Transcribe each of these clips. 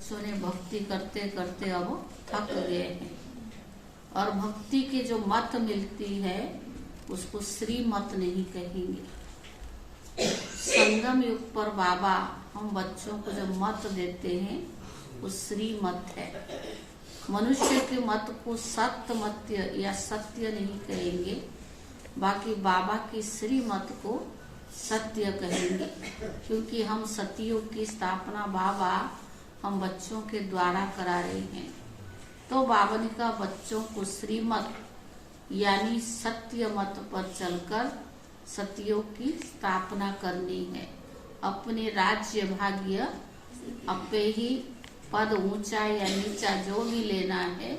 बच्चों ने भक्ति करते करते अब थक गए हैं और भक्ति के जो मत मिलती है उसको श्रीमत नहीं कहेंगे। संगम युग पर बाबा हम बच्चों को जो मत देते हैं वो श्रीमत है। मनुष्य के मत को सत्य मत या सत्य नहीं कहेंगे, बाकी बाबा की श्रीमत को सत्य कहेंगे, क्योंकि हम सतयुग की स्थापना बाबा हम बच्चों के द्वारा करा रहे हैं। तो बाबा ने कहा बच्चों को श्रीमत यानी सत्य मत पर चलकर सतयुग की स्थापना करनी है। अपने राज्य भाग्य अपे ही पद ऊंचा या नीचा जो भी लेना है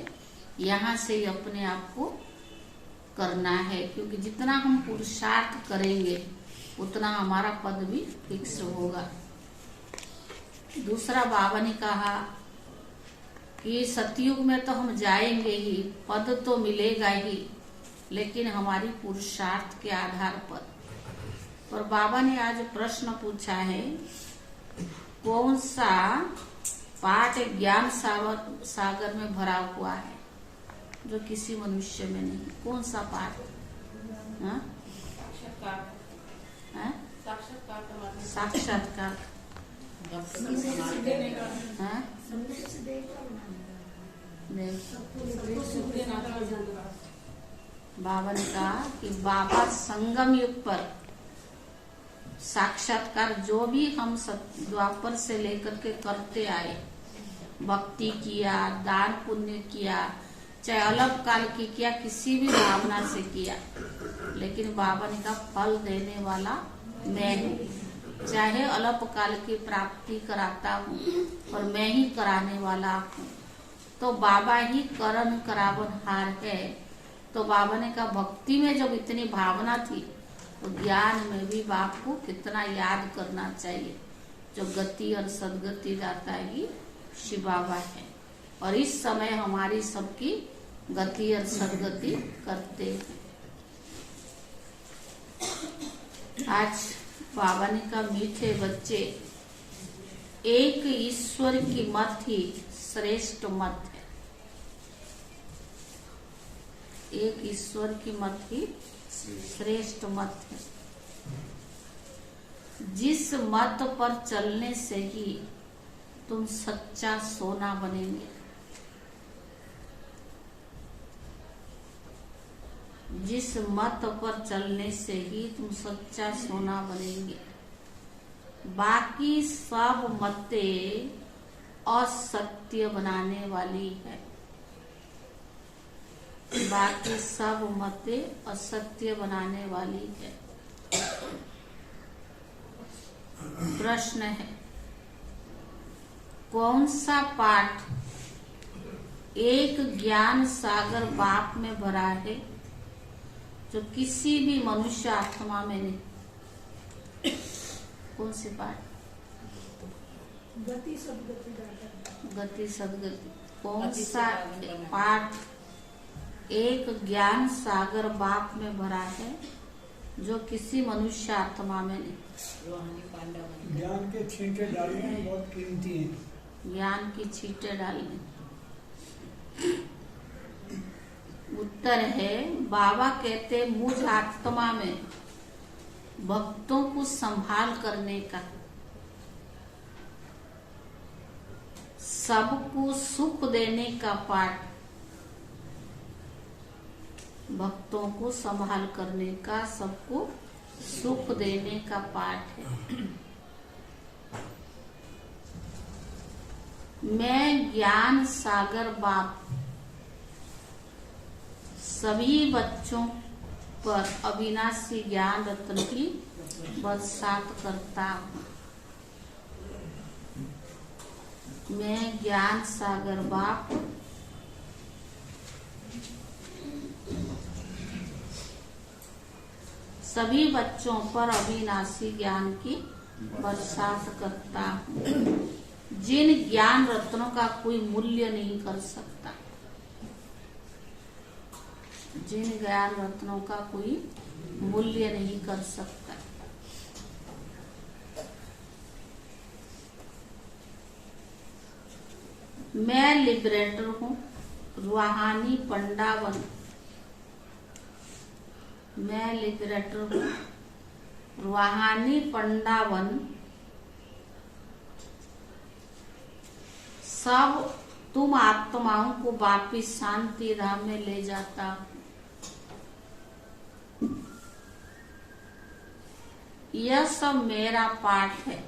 यहाँ से ही अपने आप को करना है, क्योंकि जितना हम पुरुषार्थ करेंगे उतना हमारा पद भी फिक्स होगा। दूसरा बाबा ने कहा कि सतयुग में तो हम जाएंगे ही, पद तो मिलेगा ही, लेकिन हमारी पुरुषार्थ के आधार पर। और बाबा ने आज प्रश्न पूछा है, कौन सा पाठ ज्ञान सागर में भरा हुआ है जो किसी मनुष्य में नहीं? कौन सा पाठ? साक्षात्कार। बाबा ने कहा कि बाबा संगम युग पर साक्षात्कार जो भी हम द्वापर से लेकर के करते आए, भक्ति किया, दान पुण्य किया, चाहे अलग काल की किया, किसी भी भावना से किया, लेकिन बाबा ने कहा फल देने वाला मैं हूँ। चाहे अलग काल की प्राप्ति कराता हूँ और मैं ही कराने वाला हूँ। तो बाबा ही करण करावन हार है। तो बाबा ने कहा भक्ति में जब इतनी भावना थी तो ज्ञान में भी बाप को कितना याद करना चाहिए। जो गति और सदगति दाता ही शिव बाबा है, और इस समय हमारी सबकी गति और सदगति करते हैं। आज बाबा ने कहा मीठे बच्चे, एक ईश्वर की मत ही श्रेष्ठ मत है। एक ईश्वर की मत ही श्रेष्ठ मत है। जिस मत पर चलने से ही तुम सच्चा सोना बनेंगे। जिस मत पर चलने से ही तुम सच्चा सोना बनेंगे। बाकी सब मतें असत्य बनाने वाली है। बाकी सब मतें असत्य बनाने वाली है। प्रश्न है, कौन सा पाठ एक ज्ञान सागर बाप में भरा है जो किसी भी मनुष्य आत्मा में नहीं? कौन से पाठ? गति सदगति। गति सदगति। कौन सा पाठ एक ज्ञान सागर बाप में भरा है जो किसी मनुष्य आत्मा में नहीं? ज्ञान के छींटे डालने बहुत कीमती हैं। ज्ञान की छींटे डालने। उत्तर है, बाबा कहते मुझ आत्मा में भक्तों को संभाल करने का, सबको सुख देने का पाठ, भक्तों को संभाल करने का, सबको सुख देने का पाठ है। मैं ज्ञान सागर बाप सभी बच्चों पर अविनाशी ज्ञान रत्न की बरसात करता हूँ। मैं ज्ञान सागर बाप सभी बच्चों पर अविनाशी ज्ञान की बरसात करता हूँ, जिन ज्ञान रत्नों का कोई मूल्य नहीं कर सकता। जिन ज्ञान रत्नों का कोई मूल्य नहीं कर सकता। मैं लिबरेटर हूँ, रूहानी पंडावन। मैं लिबरेटर हूँ, रूहानी पंडावन। सब तुम आत्माओं को वापिस शांति धाम में ले जाता हूँ। यह सब मेरा पाठ है।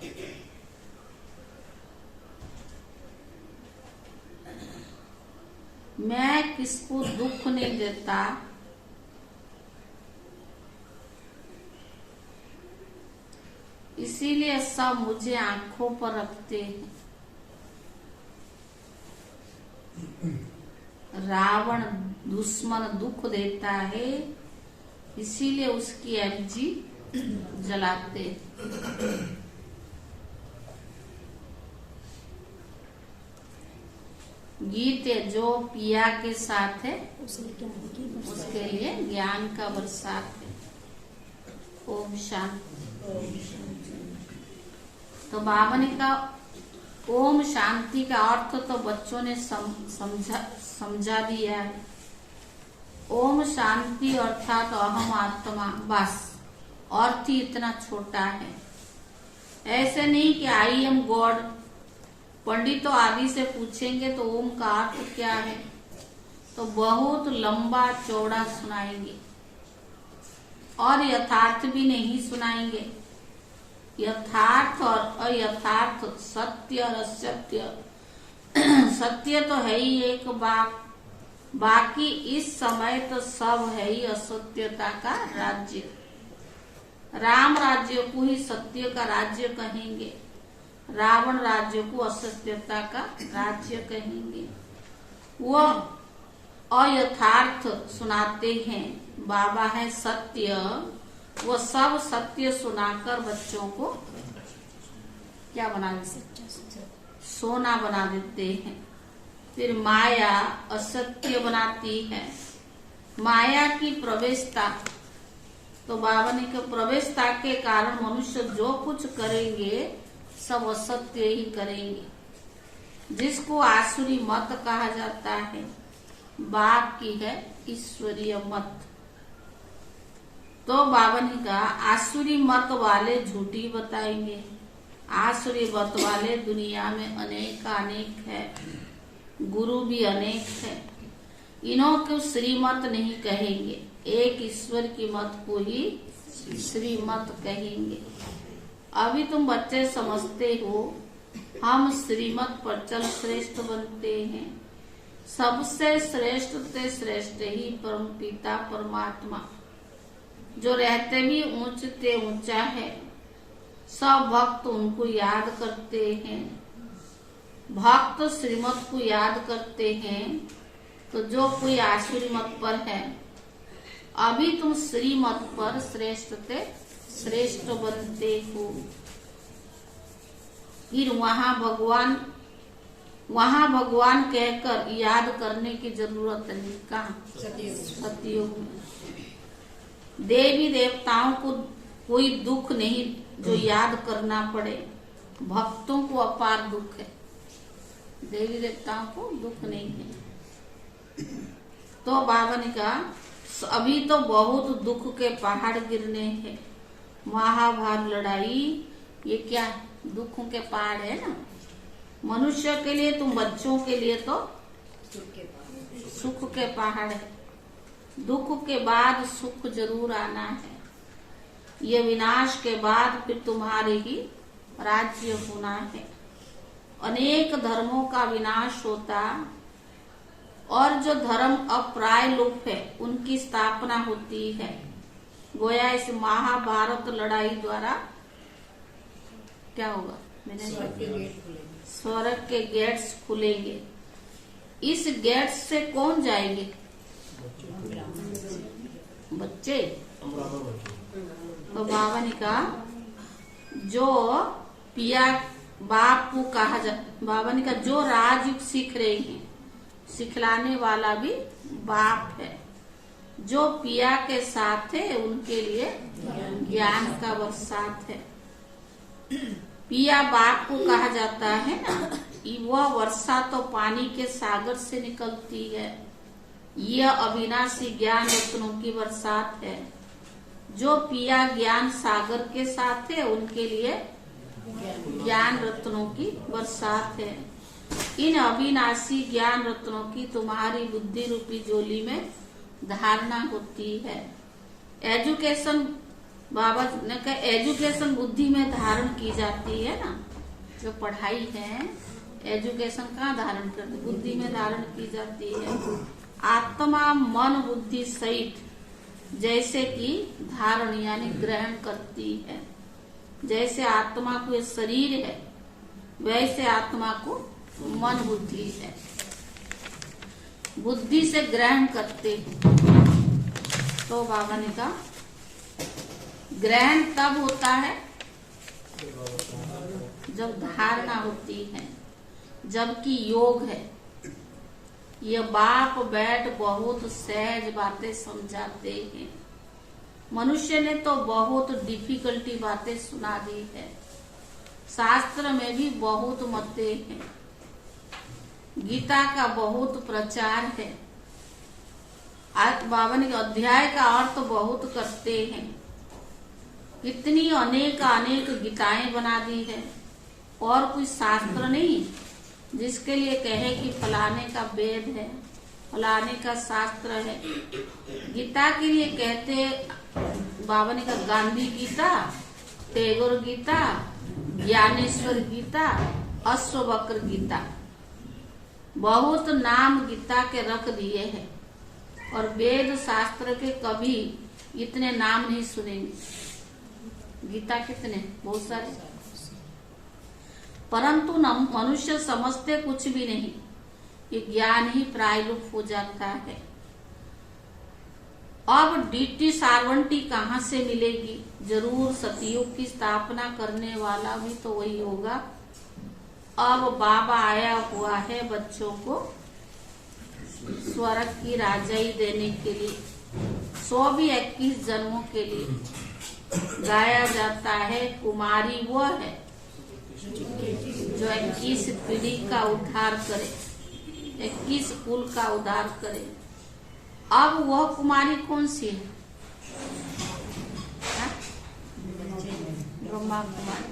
मैं किसको दुख नहीं देता, इसीलिए सब मुझे आंखों पर रखते हैं। रावण दुश्मन दुख देता है, इसीलिए उसकी एफजी जलाते। गीत जो पिया के साथ है उसके लिए ज्ञान का बरसात है। ओम शांति। तो बाबा ने कहा ओम शांति का अर्थ तो बच्चों ने समझा दिया है। ओम शांति अर्थात अहम आत्मा, बस अर्थ ही इतना छोटा है। ऐसे नहीं कि आई एम गॉड। पंडित तो आदि से पूछेंगे तो ओम का अर्थ क्या है, तो बहुत लंबा चौड़ा सुनाएंगे और यथार्थ भी नहीं सुनाएंगे। यथार्थ और अयथार्थ, सत्य और असत्य। सत्य तो है ही एक बात, बाकी इस समय तो सब है ही असत्यता का राज्य। राम राज्य को ही सत्य का राज्य कहेंगे, रावण राज्य को असत्यता का राज्य कहेंगे। वो अयथार्थ सुनाते हैं, बाबा है सत्य। वो सब सत्य सुनाकर बच्चों को क्या बना देते, सोना बना देते हैं। फिर माया असत्य बनाती है। माया की प्रवेशता, तो बाबा ने कहा प्रवेशता के कारण मनुष्य जो कुछ करेंगे सब असत्य ही करेंगे, जिसको आसुरी मत कहा जाता है। बाप की है ईश्वरीय मत। तो बाबा ने कहा आसुरी मत वाले झूठी बताएंगे। आसुरी मत वाले दुनिया में अनेक है, गुरु भी अनेक है। इन्हों को श्रीमत नहीं कहेंगे, एक ईश्वर की मत को ही श्रीमत कहेंगे। अभी तुम बच्चे समझते हो हम श्रीमत पर चल श्रेष्ठ बनते हैं। सबसे श्रेष्ठ ते श्रेष्ठ ही परम पिता परमात्मा, जो रहते भी ऊंच ते ऊंचा है। सब भक्त उनको याद करते हैं। भक्त श्रीमत को याद करते हैं। तो जो कोई आसुरी मत पर है, अभी तुम श्रीमत पर श्रेष्ठ ते श्रेष्ठ बनते हो। फिर वहाँ भगवान कहकर याद करने की जरूरत नहीं। कहाँ? सतयुग में देवी देवताओं को कोई दुख नहीं जो याद करना पड़े। भक्तों को अपार दुख है, देवी देवताओं को दुख नहीं है। तो बाबा ने कहा अभी तो बहुत दुख के पहाड़ गिरने हैं। महाभारत लड़ाई ये क्या दुखों के पहाड़ है ना। मनुष्य के लिए, तुम बच्चों के लिए तो सुख के पहाड़ है। दुख के बाद सुख जरूर आना है। ये विनाश के बाद फिर तुम्हारे ही राज्य होना है। अनेक धर्मों का विनाश होता और जो धर्म अप्राय लोप है उनकी स्थापना होती है। गोया इस महाभारत लड़ाई द्वारा क्या होगा? स्वर्ग के गेट्स खुलेंगे। इस गेट से कौन जाएंगे? बच्चे। तो बाबा ने कहा जो पिया बाप को कहा जा, बाबा ने कहा जो राजयुग सीख रहे हैं, सिखलाने वाला भी बाप है। जो पिया के साथ है उनके लिए ज्ञान का बरसात है। पिया बाप को कहा जाता है ना, वह वर्षा तो पानी के सागर से निकलती है। यह अविनाशी ज्ञान रत्नों की बरसात है। जो पिया ज्ञान सागर के साथ है उनके लिए ज्ञान रत्नों की बरसात है। इन अविनाशी ज्ञान रत्नों की तुम्हारी बुद्धि रूपी झोली में धारणा होती है। एजुकेशन, बाबा ने कहा एजुकेशन बुद्धि में धारण की जाती है ना। जो पढ़ाई है एजुकेशन कहाँ धारण करती, बुद्धि में धारण की जाती है। आत्मा मन बुद्धि सहित जैसे कि धारण यानी ग्रहण करती है। जैसे आत्मा को शरीर है वैसे आत्मा को मन बुद्धि है, बुद्धि से ग्रहण करते हैं। तो बाबा ने कहा ग्रहण तब होता है जब धारणा होती है, जबकि योग है। ये बाप बैठ बहुत सहज बातें समझाते हैं। मनुष्य ने तो बहुत डिफिकल्टी बातें सुना दी है। शास्त्र में भी बहुत मतें हैं। गीता का बहुत प्रचार है। आज बाबा ने अध्याय का अर्थ बहुत करते हैं। इतनी अनेक गीताएं बना दी है और कोई शास्त्र नहीं जिसके लिए कहे कि फलाने का वेद है, फलाने का शास्त्र है। गीता के लिए कहते बाबा ने कहा गांधी गीता, टैगोर गीता, ज्ञानेश्वर गीता, अश्ववक्र गीता, बहुत नाम गीता के रख दिए हैं। और वेद शास्त्र के कभी इतने नाम नहीं सुनेंगे। गीता कितने, बहुत सारे, परंतु मनुष्य समझते कुछ भी नहीं। ये ज्ञान ही प्रायलुप हो जाता है। अब डीटी सारवंटी कहाँ से मिलेगी? जरूर सतयुग की स्थापना करने वाला भी तो वही होगा। अब बाबा आया हुआ है बच्चों को स्वर्ग की राजाई देने के लिए। 121 जन्मों के लिए गाया जाता है। कुमारी वो है जो 21 पीढ़ी का उद्धार करे, 21 कुल का उद्धार करे। अब वह कुमारी कौन सी है? ब्रह्मा कुमारी।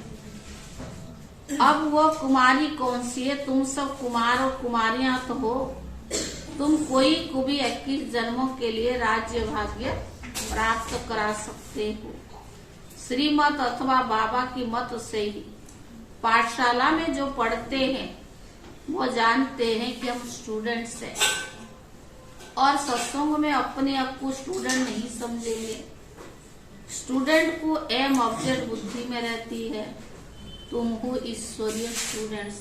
अब वह कुमारी कौन सी है? तुम सब कुमार और कुमारियां तो हो। तुम कोई को भी 21 जन्मों के लिए राज्य भाग्य प्राप्त करा सकते हो। श्रीमत अथवा बाबा की मत से ही पाठशाला में जो पढ़ते हैं वो जानते हैं कि हम स्टूडेंट्स हैं। और सत्संग में अपने आप को स्टूडेंट नहीं समझेंगे। स्टूडेंट को एम ऑब्जेक्ट बुद्धि में रहती है। तुम हो ईश्वरीय स्टूडेंट्स।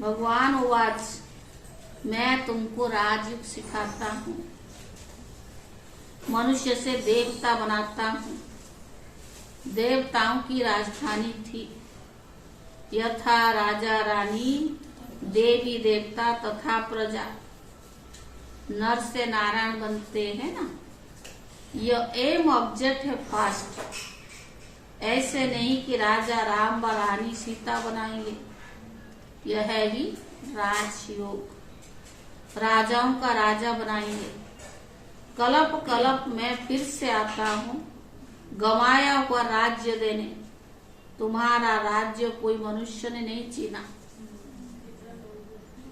भगवान वाच, मैं तुमको राजयोग सिखाता हूँ, मनुष्य से देवता बनाता हूँ। देवताओं की राजधानी थी। यथा राजा रानी, देवी देवता तथा प्रजा। नर से नारायण बनते हैं ना। यह एम ऑब्जेक्ट है फास्ट। ऐसे नहीं कि राजा राम व रानी सीता बनाएंगे। यह है ही राजयोग। राजाओं का राजा बनाएंगे। कलप कलप मैं फिर से आता हूँ गंवाया हुआ राज्य देने। तुम्हारा राज्य कोई मनुष्य ने नहीं छीना,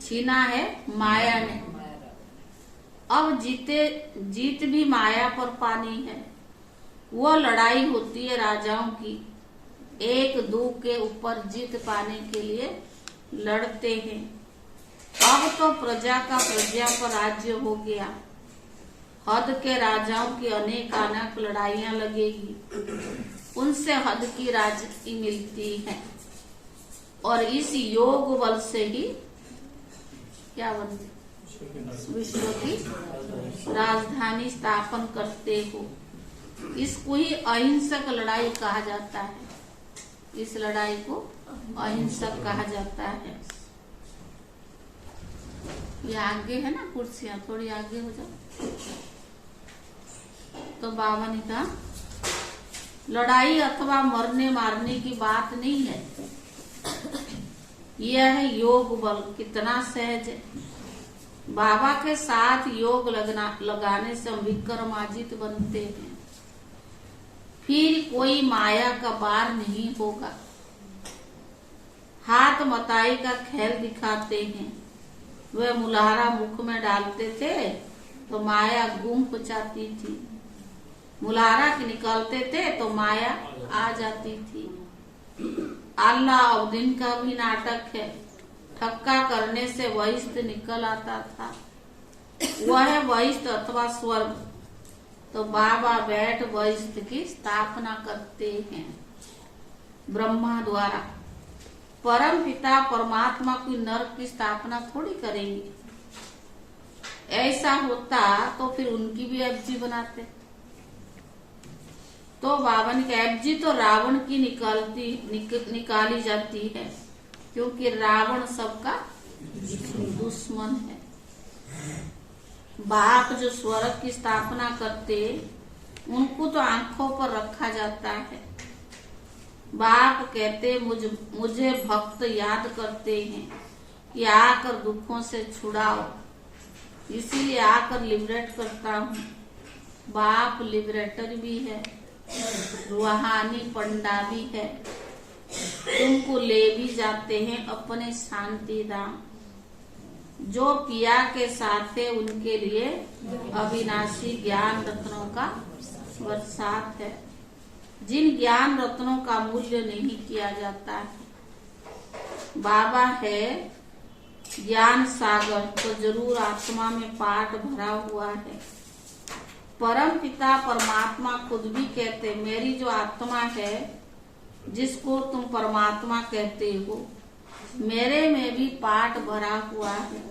छीना है माया ने। अब जीत भी माया पर पानी है। वो लड़ाई होती है राजाओं की। एक दो के ऊपर जीत पाने के लिए लड़ते हैं। अब तो प्रजा का प्रजा पर राज्य हो गया। हद के राजाओं की अनेक लड़ाइयां लगेगी। उनसे हद की राजनीति मिलती है। और इस योग बल से ही क्या बनते, विश्व की राजधानी स्थापन करते हो। इसको ही अहिंसक लड़ाई कहा जाता है। इस लड़ाई को अहिंसक कहा जाता है। ये आगे है ना कुर्सियां, थोड़ी आगे हो जाओ। तो बाबा ने कहा लड़ाई अथवा मरने मारने की बात नहीं है। यह है योग बल, कितना सहज है। बाबा के साथ योग लगाने से हम विक्रमाजित बनते हैं। फिर कोई माया का बार नहीं होगा। हाथ मताई का खेल दिखाते हैं। वह मुलारा मुख में डालते थे तो माया गुम जाती थी। मुलारा निकालते थे तो माया आ जाती थी। अल्लाउद्दीन का भी नाटक है। ठक्का करने से वहिष्ठ निकल आता था। वह है वहिष्ठ अथवा स्वर्ग। तो बाबा बैठ वहिष्ठ की स्थापना करते हैं ब्रह्मा द्वारा। परम पिता परमात्मा की नरक की स्थापना थोड़ी करेंगे। ऐसा होता तो फिर उनकी भी एफजी बनाते। तो बाबा ने कहा एफजी तो रावण की निकाली जाती है, क्योंकि रावण सबका दुश्मन है। बाप जो स्वर्ग की स्थापना करते उनको तो आंखों पर रखा जाता है। बाप कहते मुझे भक्त याद करते हैं कि आकर दुखों से छुड़ाओ, इसीलिए आकर लिबरेट करता हूँ। बाप लिबरेटर भी है, रूहानी पंडा भी है। तुमको ले भी जाते हैं अपने शांति धाम। जो पिया के साथ है उनके लिए अविनाशी ज्ञान रत्नों का बरसात है। जिन ज्ञान रत्नों का मूल्य नहीं किया जाता है। बाबा है ज्ञान सागर, तो जरूर आत्मा में पाठ भरा हुआ है। परम पिता परमात्मा खुद भी कहते मेरी जो आत्मा है, जिसको तुम परमात्मा कहते हो, मेरे में भी पाठ भरा हुआ है।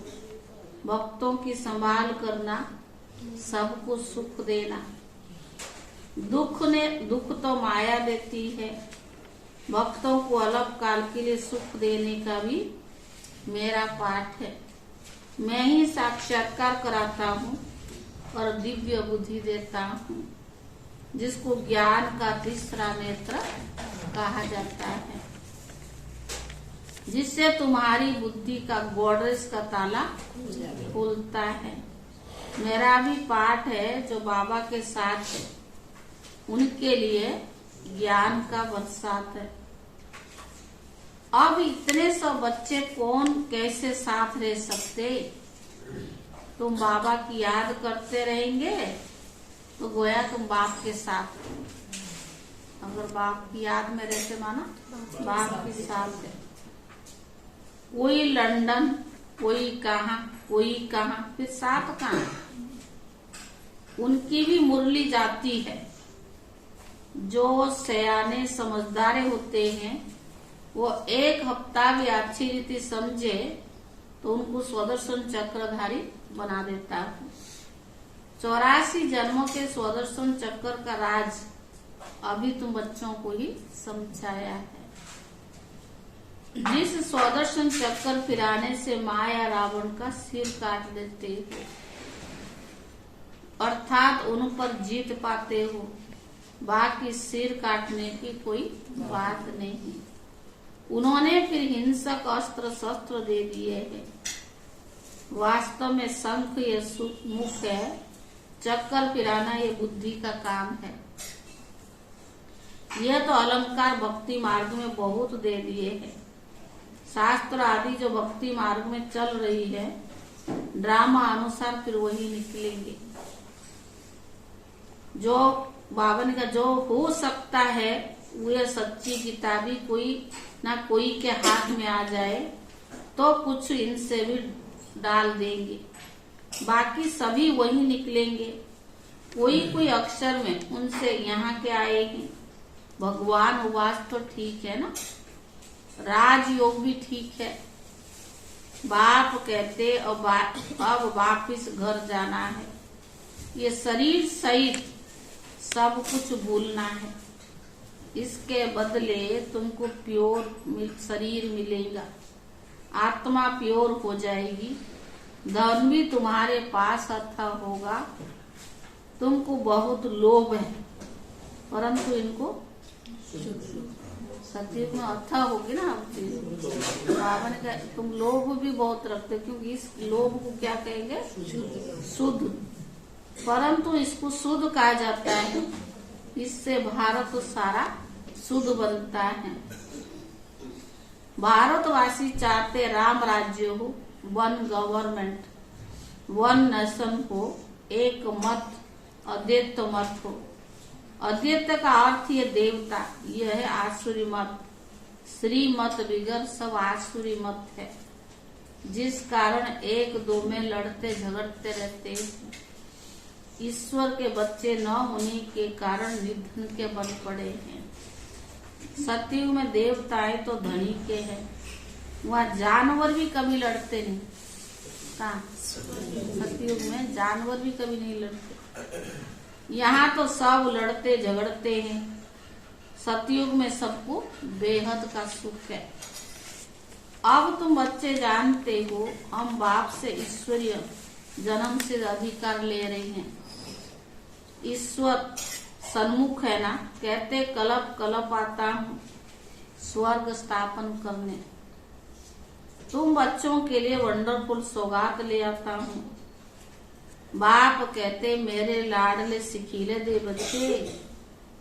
भक्तों की संभाल करना, सबको सुख देना। दुख तो माया देती है। भक्तों को अलग काल के लिए सुख देने का भी मेरा पाठ है। मैं ही साक्षात्कार कराता हूँ और दिव्य बुद्धि देता हूँ, जिसको ज्ञान का तीसरा नेत्र कहा जाता है, जिससे तुम्हारी बुद्धि का गोड्रेज का ताला खुलता है। मेरा भी पाठ है जो बाबा के साथ है, उनके लिए ज्ञान का बरसात है। अब इतने सब बच्चे कौन कैसे साथ रह सकते? तुम बाबा की याद करते रहेंगे तो गोया तुम बाप के साथ हो। अगर बाप की याद में रहते माना बाप के साथ है। कोई लंदन, कोई कहाँ, फिर साथ कहाँ? उनकी भी मुरली जाती है। जो सयाने समझदारे होते हैं वो एक हफ्ता भी अच्छी रीति समझे तो उनको स्वदर्शन चक्रधारी बना देता है। 84 जन्मों के स्वदर्शन चक्र का राज अभी तुम बच्चों को ही समझाया है। जिस स्वदर्शन चक्कर फिराने से माया रावण का सिर काट देते हो, अर्थात उन पर जीत पाते हो, बाकी सिर काटने की कोई बात नहीं। उन्होंने फिर हिंसक अस्त्र शस्त्र दे दिए हैं। वास्तव में शंख ये मुख है, चक्कर फिराना ये बुद्धि का काम है। यह तो अलंकार भक्ति मार्ग में बहुत दे दिए हैं। शास्त्र आदि जो भक्ति मार्ग में चल रही है, ड्रामा अनुसार फिर वही निकलेंगे। जो बावन का जो हो सकता है वह सच्ची किताबी कोई ना कोई के हाथ में आ जाए तो कुछ इनसे भी डाल देंगे, बाकी सभी वही निकलेंगे। कोई अक्षर में उनसे यहाँ के आएगी। भगवान उवास तो ठीक है ना, राजयोग भी ठीक है। बाप कहते अब वापिस घर जाना है। ये शरीर सहित सब कुछ भूलना है। इसके बदले तुमको प्योर शरीर मिलेगा, आत्मा प्योर हो जाएगी, धन भी तुम्हारे पास अच्छा होगा। तुमको बहुत लोभ है, परंतु इनको सतयुग में अथा होगी ना आपकी। बाबा ने कहा तुम लोभ भी बहुत रखते हो, क्योंकि इस लोभ को क्या कहेंगे? शुद्ध। परंतु इसको शुद्ध कहा जाता है, इससे भारत सारा शुद्ध बनता है। भारतवासी चाहते राम राज्य हो, वन गवर्नमेंट, वन नेशन हो, एक मत, अद्वैत मत हो। अद्वैत का अर्थ ये देवता, यह है आसुरी मत। श्री मत बिगर सब आसुरी मत है, जिस कारण एक दो में लड़ते झगड़ते रहते हैं। ईश्वर के बच्चे न होने के कारण निधन के बन पड़े हैं। सतयुग में देवताएं तो धनी के हैं, वहाँ जानवर भी कभी लड़ते नहीं। कहाँ? सतयुग में जानवर भी कभी नहीं लड़ते। यहाँ तो सब लड़ते झगड़ते हैं। सतयुग में सबको बेहद का सुख है। अब तुम बच्चे जानते हो, हम बाप से ईश्वरीय जन्म से अधिकार ले रहे हैं। ईश्वर सन्मुख है ना, कहते कलप कलप आता हूँ स्वर्ग स्थापन करने। तुम बच्चों के लिए वंडरफुल सौगात ले आता हूँ। बाप कहते मेरे लाडले सिखीले दे बच्चे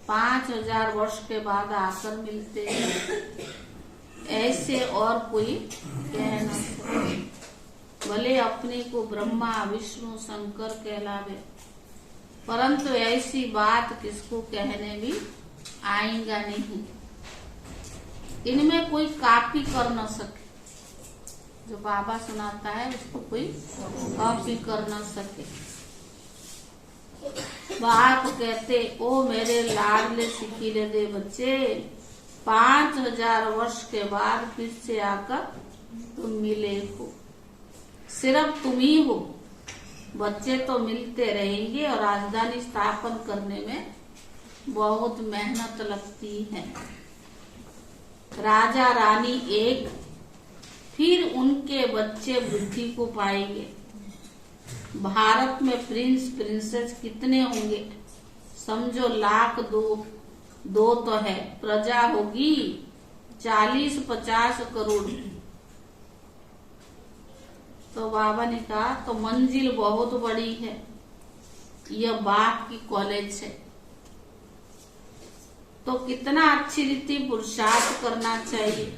5000 वर्ष के बाद आकर मिलते हैं। ऐसे और कोई कह न सके, भले अपने को ब्रह्मा विष्णु शंकर कहलावे, परंतु ऐसी बात किसको कहने भी आएगा नहीं। इनमें कोई कॉपी कर न सके, जो बाबा सुनाता है उसको कोई कॉपी कर न सके। बाप कहते ओ मेरे लाडले सिखीले दे बच्चे, 5000 वर्ष के बाद फिर से आकर तुम मिले हो। सिर्फ तुम ही हो, बच्चे तो मिलते रहेंगे और राजधानी स्थापन करने में बहुत मेहनत लगती है। राजा रानी एक, फिर उनके बच्चे बुद्धि को पाएंगे। भारत में प्रिंस प्रिंसेस कितने होंगे? समझो लाख दो तो है, प्रजा होगी 40-50 करोड़। तो बाबा ने कहा तो मंजिल बहुत बड़ी है, यह बाप की कॉलेज है। तो कितना अच्छी रीति पुरुषार्थ करना चाहिए।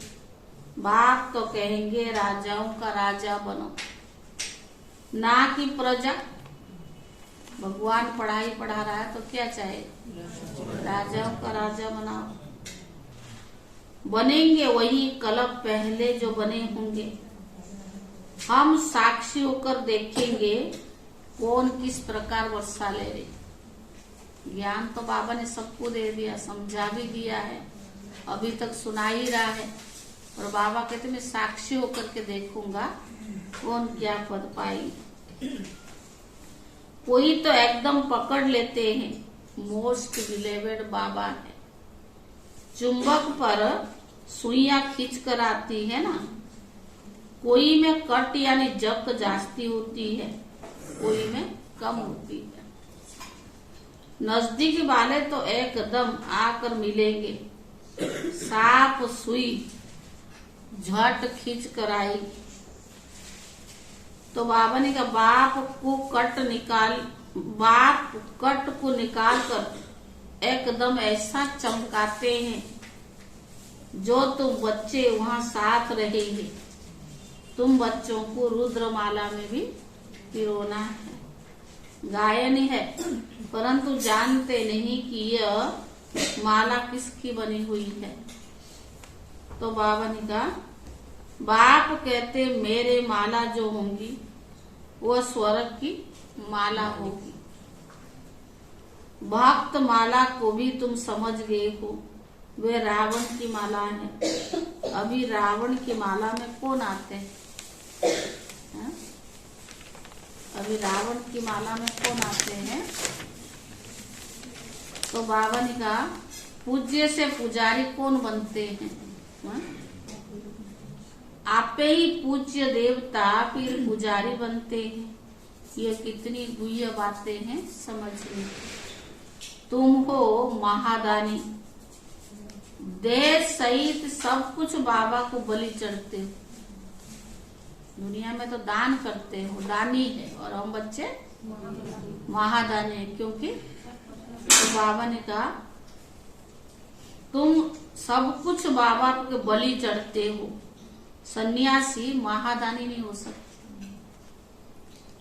बाप तो कहेंगे राजाओं का राजा बनो, ना कि प्रजा। भगवान पढ़ाई पढ़ा रहा है तो क्या चाहे? राजाओं का राजा बनाओ। बनेंगे वही कल्प पहले जो बने होंगे। हम साक्षी होकर देखेंगे कौन किस प्रकार वर्षा ले रहे। ज्ञान तो बाबा ने सबको दे दिया, समझा भी दिया है, अभी तक सुना ही रहा है। और बाबा कहते मैं साक्षी होकर के देखूंगा कौन क्या पद पाई। कोई तो एकदम पकड़ लेते हैं, मोस्ट बिलीवेड बाबा है। चुंबक पर सुइयां खींच कर आती है ना, कोई में कट यानी जक जास्ती होती है, कोई में कम होती है। नजदीक वाले तो एकदम आकर मिलेंगे, साफ सुई झट खींच कर आई। तो बाबा ने कहा बाप कट को निकाल कर एकदम ऐसा चमकाते हैं जो तुम बच्चे वहां साथ रहेंगे। तुम बच्चों को रुद्रमाला में भी पिरोना है। गायन है, परंतु जानते नहीं कि यह माला किसकी बनी हुई है। तो बाबा ने कहा बाप कहते मेरे माला जो होंगी वह स्वर्ग की माला होगी। भक्त माला को भी तुम समझ गए हो, वे रावण की माला है। अभी रावण की माला में कौन आते हैं? अभी रावण की माला में कौन आते हैं? तो बाबा ने कहा पूज्य से पुजारी कौन बनते हैं? आपे ही पूज्य देवता फिर पुजारी बनते हैं। ये कितनी गुह्य बातें हैं, समझ ली। तुम हो महादानी, देह सहित सब कुछ बाबा को बलि चढ़ते हो। दुनिया में तो दान करते हो, दानी है, और हम बच्चे महादानी है। क्योंकि तो बाबा ने कहा तुम सब कुछ बाबा के बलि चढ़ते हो। सन्यासी महादानी नहीं हो सकते,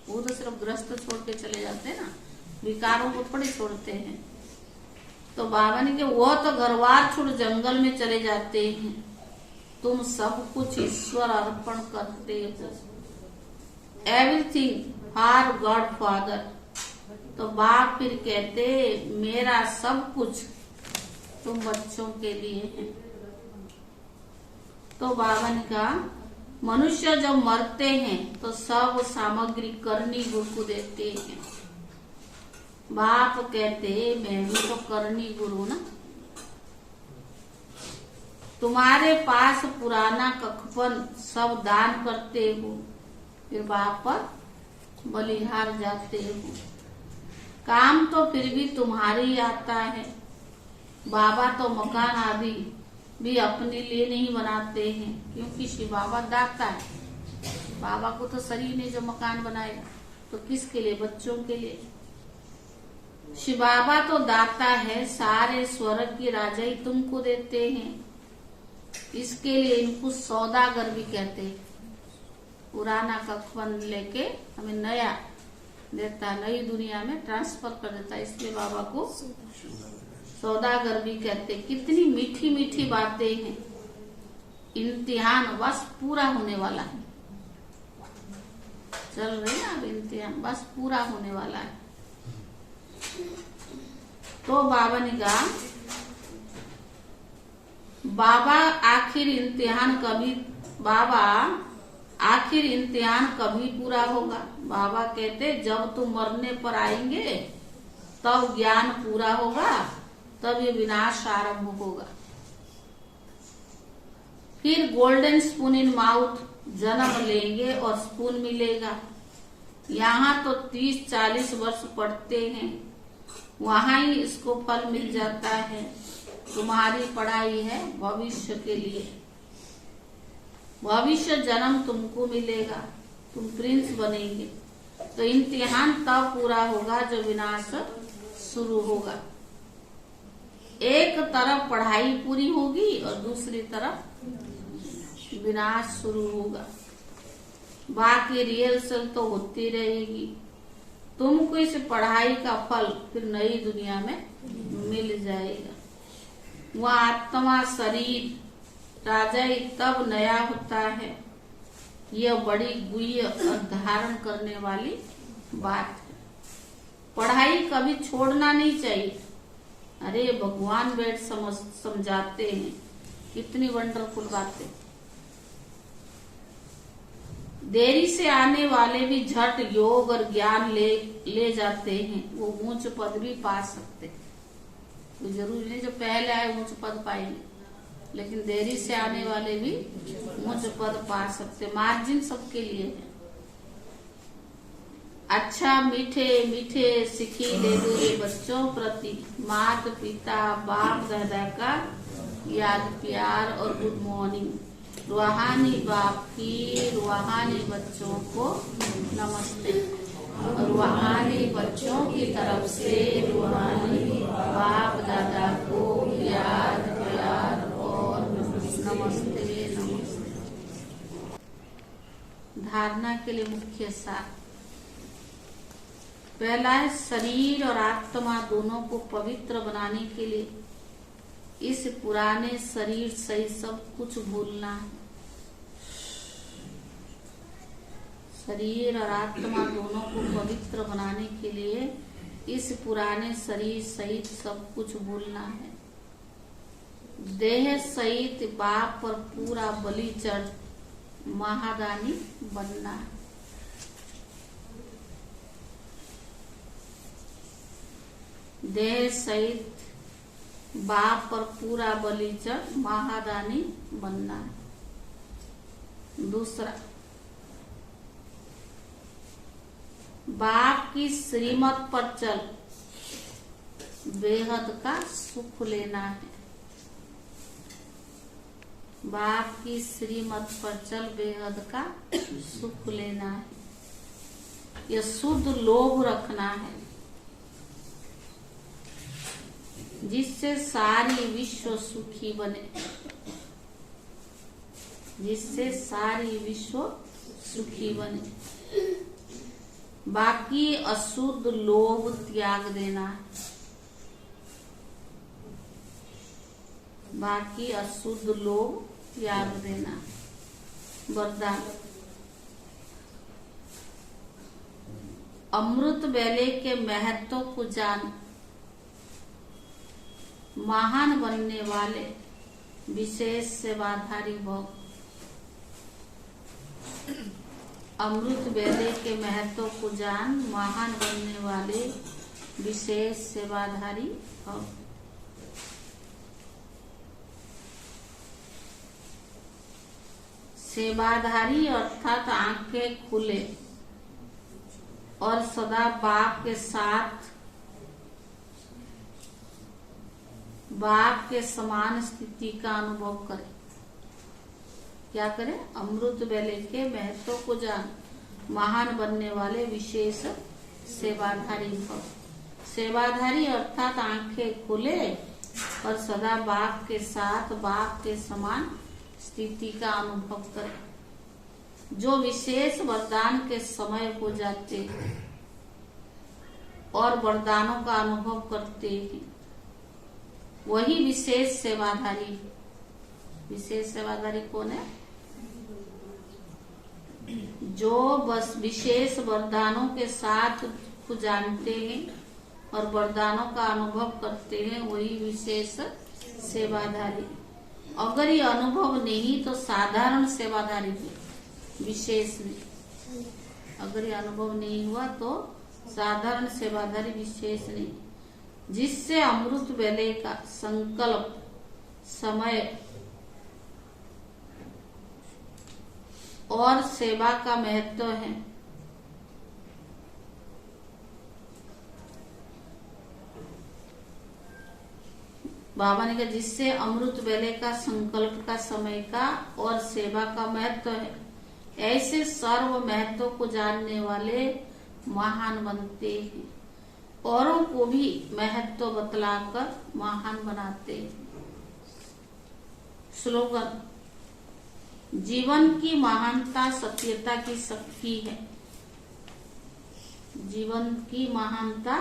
वो तो सिर्फ ग्रस्त छोड़ के चले जाते हैं ना, विकारों को थोड़े छोड़ते हैं। तो बाबा ने कहा वो तो घरवार छोड़ जंगल में चले जाते हैं, तुम सब कुछ ईश्वर अर्पण करते हो। Everything for God father. तो बाप फिर कहते मेरा सब कुछ तुम बच्चों के लिए है। तो बाबा ने कहा मनुष्य जब मरते हैं तो सब सामग्री करनी गुरु को देते हैं। बाप कहते मैं भी तो करनी गुरु ना। तुम्हारे पास पुराना कखपन सब दान करते हो, फिर बाप पर बलिहार जाते हो। काम तो फिर भी तुम्हारी आता है। बाबा तो मकान आदि भी अपने लिए नहीं बनाते हैं, क्योंकि शिव बाबा दाता है। बाबा को तो शरीर ने जो मकान बनाया तो किसके लिए? बच्चों के लिए। शिव बाबा तो दाता है, सारे स्वर्ग की राजाई तुमको देते हैं। इसके लिए इनको सौदागर भी कहते हैं। पुराना कखन लेके हमें नया देता, नई दुनिया में ट्रांसफर कर देता, इसलिए बाबा को सौदागर भी कहते। कितनी मीठी मीठी बातें हैं। इम्तिहान बस पूरा होने वाला है, चल रही ना अब इम्तिहान, बस पूरा होने वाला है। तो बाबा ने कहा बाबा आखिर इम्तिहान कभी पूरा होगा? बाबा कहते जब तुम मरने पर आएंगे तब ज्ञान पूरा होगा, तब ये विनाश आरंभ होगा। फिर गोल्डन स्पून इन माउथ जन्म लेंगे और स्पून मिलेगा। यहाँ तो 30-40 वर्ष पढ़ते हैं, वहां ही इसको फल मिल जाता है। तुम्हारी पढ़ाई है भविष्य के लिए, भविष्य जन्म तुमको मिलेगा, तुम प्रिंस बनेंगे। तो इम्तिहान तब पूरा होगा जब विनाश शुरू होगा। एक तरफ पढ़ाई पूरी होगी और दूसरी तरफ विनाश शुरू होगा। बाकी रिहर्सल तो होती रहेगी। तुमको इस पढ़ाई का फल फिर नई दुनिया में मिल जाएगा। वह आत्मा शरीर राजाई तब नया होता है। यह बड़ी गुह्य और धारण करने वाली बात है। पढ़ाई कभी छोड़ना नहीं चाहिए। अरे भगवान बैठ समझाते हैं, कितनी वंडरफुल बातें। देरी से आने वाले भी झट योग और ज्ञान ले जाते हैं। वो ऊंच पद भी पा सकते हैं। तो जरूरी नहीं जो पहले आए ऊंच पद पाएंगे, लेकिन देरी से आने वाले भी ऊंच पद पा सकते। मार्जिन सबके लिए है। अच्छा मीठे मीठे सिखी ले दो ये बच्चों प्रति, माता पिता बाप दादा का याद प्यार और गुड मॉर्निंग। रूहानी बाप की रूहानी बच्चों को नमस्ते। रूहानी बच्चों की तरफ से रूहानी बाप दादा को याद प्यार और नमस्ते नमस्ते। धारणा के लिए मुख्य सार। पहला है शरीर और आत्मा दोनों को पवित्र बनाने के लिए इस पुराने शरीर से सब कुछ भूलना है। शरीर और आत्मा दोनों को पवित्र बनाने के लिए इस पुराने शरीर सहित सब कुछ भूलना है। देह सहित बाप पर पूरा बलि चढ़ महादानी बनना है। देह सहित बाप पर पूरा बलि चढ़ महादानी बनना है। दूसरा, बाप की श्रीमत पर चल बेहद का सुख लेना है। बाप की श्रीमत पर चल बेहद का सुख लेना है। यह शुद्ध लोभ रखना है, जिससे सारी विश्व सुखी बने, जिससे सारी विश्व सुखी बने। बाकी अशुद्ध लोभ त्याग देना है, बाकी अशुद्ध लोभ त्याग देना। वरदान, अमृत बेले के महत्व को जान महान बनने वाले विशेष सेवाधारी भव। अमृत बेले के महत्व को जान महान बनने वाले विशेष सेवाधारी भव। सेवाधारी अर्थात आंखें खुले और सदा बाप के साथ, बाप के समान स्थिति का अनुभव करे। क्या करे? अमृत बेले के महत्व को जान महान बनने वाले विशेष सेवाधारी भव। सेवाधारी अर्थात आंखें खुले और सदा बाप के साथ, बाप के समान स्थिति का अनुभव करे। जो विशेष वरदान के समय हो जाते हैं और वरदानों का अनुभव करते हैं, वही विशेष सेवाधारी। विशेष सेवाधारी कौन है? जो बस विशेष वरदानों के साथ को जानते हैं और वरदानों का अनुभव करते हैं, वही विशेष सेवाधारी। अगर ये अनुभव नहीं तो साधारण सेवाधारी है, विशेष नहीं। अगर ये अनुभव नहीं हुआ तो साधारण सेवाधारी, विशेष नहीं। जिससे अमृत बेले का संकल्प, समय और सेवा का महत्व है। बाबा ने कहा जिससे अमृत बेले का संकल्प का, समय का और सेवा का महत्व है। ऐसे सर्व महत्व को जानने वाले महान बनते हैं, औरों को भी महत्व बतलाकर महान बनाते हैं। स्लोगन, जीवन की महानता सत्यता की शक्ति है। जीवन की महानता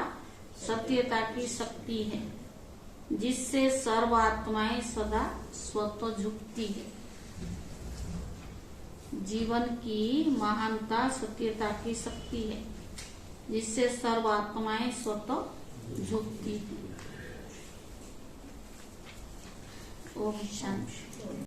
सत्यता की शक्ति है, जिससे सर्व आत्माएं सदा स्वतः झुकती है। जीवन की महानता सत्यता की शक्ति है, जिससे सर्व आत्माएं स्वतः झुकती है। ओम शांति।